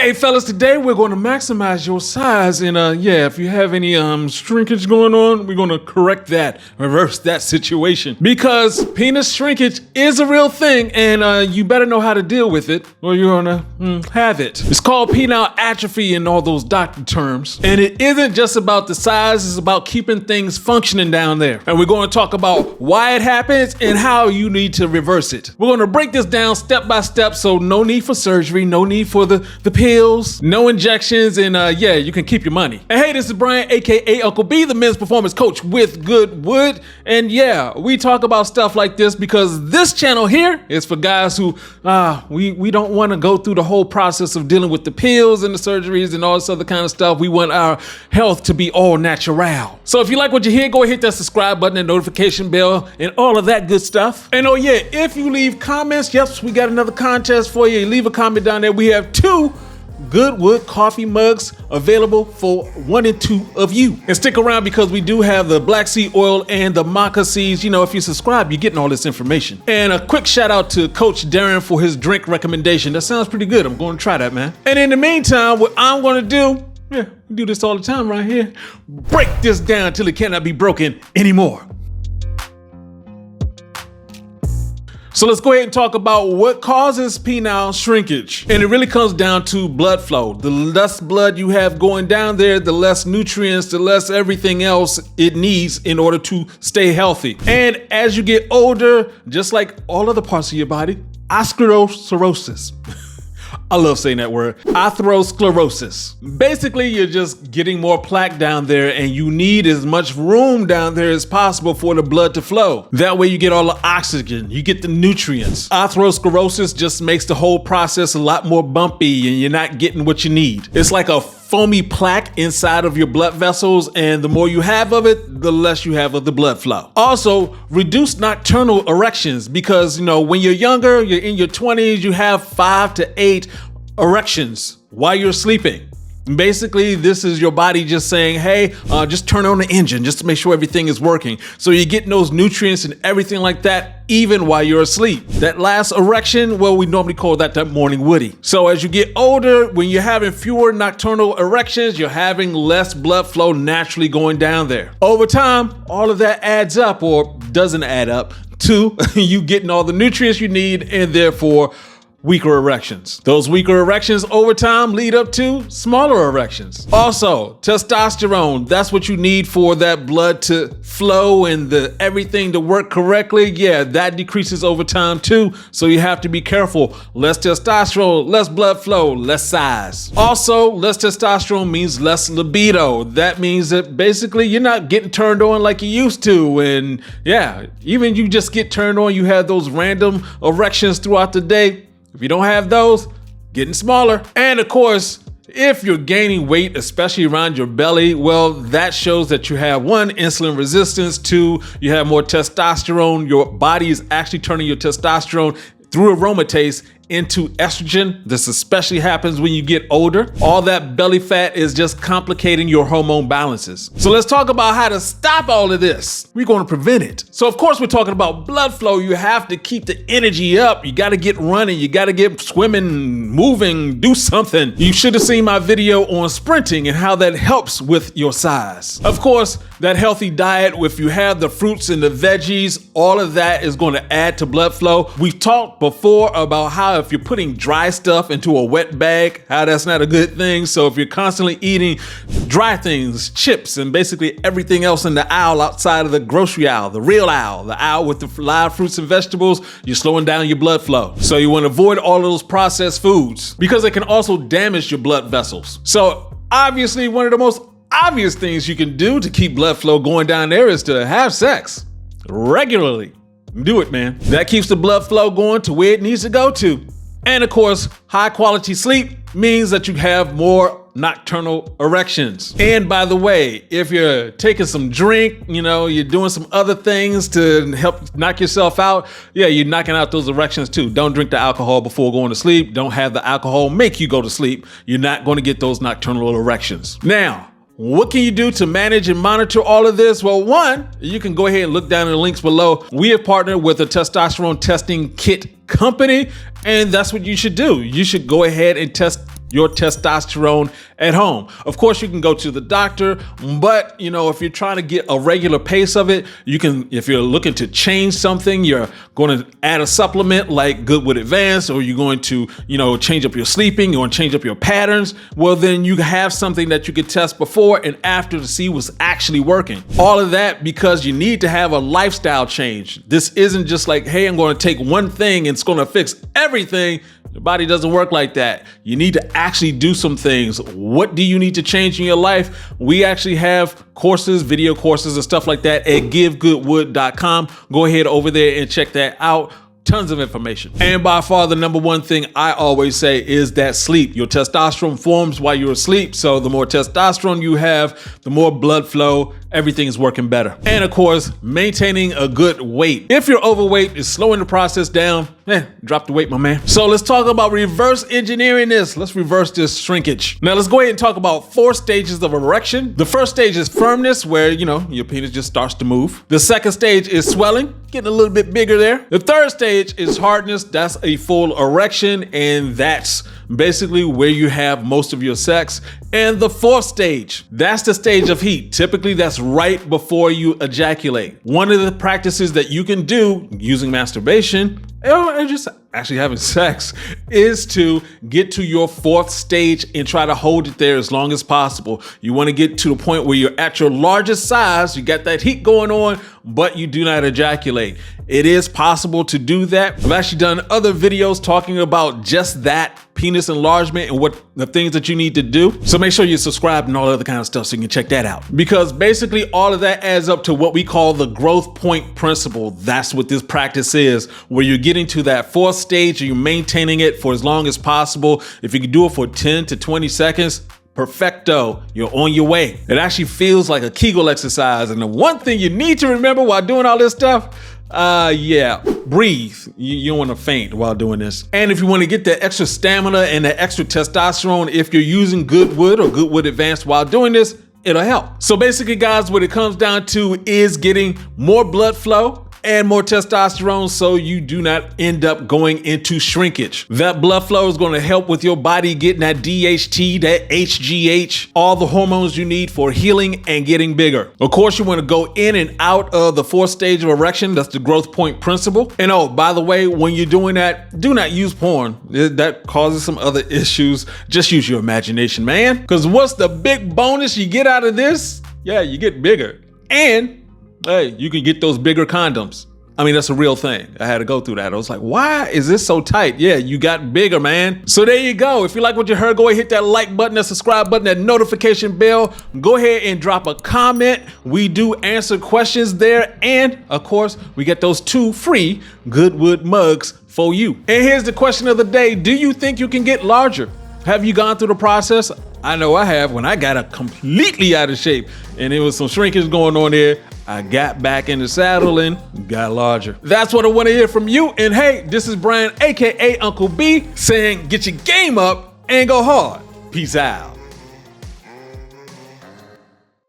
Hey fellas, today we're going to maximize your size, and if you have any shrinkage going on, we're going to correct that, reverse that situation, because penis shrinkage is a real thing, and you better know how to deal with it or you're gonna have it. It's called penile atrophy in all those doctor terms, and it isn't just about the size, it's about keeping things functioning down there. And we're going to talk about why it happens and how you need to reverse it. We're going to break this down step by step, so no need for surgery, no need for the pills, no injections, and you can keep your money. And hey, this is Brian, aka Uncle B, the men's performance coach with Good Wood. And yeah, we talk about stuff like this because this channel here is for guys who we don't want to go through the whole process of dealing with the pills and the surgeries and all this other kind of stuff. We want our health to be all natural. So if you like what you hear, go hit that subscribe button and notification bell and all of that good stuff. And oh yeah, if you leave comments, yes, we got another contest for you. Leave a comment down there. We have 2 Good Wood coffee mugs available for 1 and 2 of you. And stick around because we do have the black seed oil and the maca seeds. You know, if you subscribe, you're getting all this information. And a quick shout out to Coach Darren for his drink recommendation. That sounds pretty good. I'm going to try that, man. And in the meantime, what I'm going to do, we do this all the time right here, break this down till it cannot be broken anymore. So let's go ahead and talk about what causes penile shrinkage. And it really comes down to blood flow. The less blood you have going down there, the less nutrients, the less everything else it needs in order to stay healthy. And as you get older, just like all other parts of your body, atherosclerosis. I love saying that word, atherosclerosis. Basically, you're just getting more plaque down there and you need as much room down there as possible for the blood to flow. That way you get all the oxygen, you get the nutrients. Atherosclerosis just makes the whole process a lot more bumpy and you're not getting what you need. It's like a foamy plaque inside of your blood vessels, and the more you have of it, the less you have of the blood flow. Also, reduce nocturnal erections because, you know, when you're younger, you're in your 20s, you have 5 to 8 erections while you're sleeping. Basically, this is your body just saying, hey, just turn on the engine just to make sure everything is working. So you're getting those nutrients and everything like that even while you're asleep. That last erection, well, we normally call that morning woody. So as you get older, when you're having fewer nocturnal erections, you're having less blood flow naturally going down there. Over time, all of that adds up or doesn't add up to you getting all the nutrients you need and therefore weaker erections. Those weaker erections over time lead up to smaller erections. Also, testosterone, that's what you need for that blood to flow and everything to work correctly. Yeah, that decreases over time too, so you have to be careful. Less testosterone, less blood flow, less size. Also, less testosterone means less libido. That means that basically you're not getting turned on like you used to, and yeah, even you just get turned on, you have those random erections throughout the day. If you don't have those, getting smaller. And of course, if you're gaining weight, especially around your belly, well, that shows that you have 1, insulin resistance, 2, you have more testosterone. Your body is actually turning your testosterone through aromatase into estrogen. This especially happens when you get older. All that belly fat is just complicating your hormone balances. So let's talk about how to stop all of this. We're going to prevent it. So of course, we're talking about blood flow. You have to keep the energy up. You got to get running. You got to get swimming, moving, do something. You should have seen my video on sprinting and how that helps with your size. Of course, that healthy diet, if you have the fruits and the veggies, all of that is going to add to blood flow. We've talked before about how if you're putting dry stuff into a wet bag, how that's not a good thing. So if you're constantly eating dry things, chips, and basically everything else in the aisle outside of the grocery aisle, the real aisle, the aisle with the live fruits and vegetables, you're slowing down your blood flow. So you want to avoid all of those processed foods because it can also damage your blood vessels. So obviously, one of the most obvious things you can do to keep blood flow going down there is to have sex regularly. Do it, man. That keeps the blood flow going to where it needs to go to. And of course, high quality sleep means that you have more nocturnal erections. And by the way, if you're taking some drink, you know, you're doing some other things to help knock yourself out, yeah, you're knocking out those erections too. Don't drink the alcohol before going to sleep. Don't have the alcohol make you go to sleep. You're not going to get those nocturnal erections. Now, what can you do to manage and monitor all of this? Well, 1, you can go ahead and look down in the links below. We have partnered with a testosterone testing kit company, and that's what you should do. You should go ahead and test your testosterone at home. Of course, you can go to the doctor, but if you're trying to get a regular pace of it, you can, if you're looking to change something, you're going to add a supplement like Goodwood Advanced, or you're going to, change up your sleeping, you want to change up your patterns, well, then you have something that you could test before and after to see what's actually working. All of that because you need to have a lifestyle change. This isn't just like, hey, I'm going to take one thing and it's going to fix everything. Your body doesn't work like that. You need to actually do some things. What do you need to change in your life? We actually have courses, video courses and stuff like that at givegoodwood.com. Go ahead over there and check that out. Tons of information. And by far the number one thing I always say is that sleep. Your testosterone forms while you're asleep. So the more testosterone you have, the more blood flow, everything is working better. And of course, maintaining a good weight. If you're overweight, it's slowing the process down. Drop the weight, my man. So let's talk about reverse engineering this. Let's reverse this shrinkage. Now let's go ahead and talk about 4 stages of erection. The first stage is firmness, where your penis just starts to move. The second stage is swelling, getting a little bit bigger there. The third stage is hardness. That's a full erection, and that's basically where you have most of your sex. And the fourth stage, that's the stage of heat. Typically, that's right before you ejaculate. One of the practices that you can do using masturbation or just actually having sex is to get to your fourth stage and try to hold it there as long as possible. You want to get to the point where you're at your largest size, you got that heat going on, but you do not ejaculate. It is possible to do that. I've actually done other videos talking about just that, penis enlargement, and what the things that you need to do. So make sure you subscribe and all other kind of stuff so you can check that out. Because basically all of that adds up to what we call the growth point principle. That's what this practice is, where you're getting to that fourth stage and you're maintaining it for as long as possible. If you can do it for 10 to 20 seconds, perfecto, you're on your way. It actually feels like a Kegel exercise. And the one thing you need to remember while doing all this stuff, breathe. You don't want to faint while doing this. And if you want to get that extra stamina and that extra testosterone, if you're using Goodwood or Goodwood Advanced while doing this, it'll help. So basically, guys, what it comes down to is getting more blood flow and more testosterone so you do not end up going into shrinkage. That blood flow is going to help with your body getting that DHT, that HGH, all the hormones you need for healing and getting bigger. Of course, you want to go in and out of the fourth stage of erection. That's the growth point principle. And oh, by the way, when you're doing that, do not use porn. That causes some other issues. Just use your imagination, man. Because what's the big bonus you get out of this? Yeah, you get bigger. And hey, you can get those bigger condoms. I mean, that's a real thing. I had to go through that. I was like, why is this so tight? Yeah, you got bigger, man. So there you go. If you like what you heard, go ahead, hit that like button, that subscribe button, that notification bell. Go ahead and drop a comment. We do answer questions there. And of course, we get those 2 free Goodwood mugs for you. And here's the question of the day. Do you think you can get larger? Have you gone through the process? I know I have. When I got completely out of shape and there was some shrinkage going on there, I got back in the saddle and got larger. That's what I want to hear from you. And hey, this is Brian, aka Uncle B, saying get your game up and go hard. Peace out.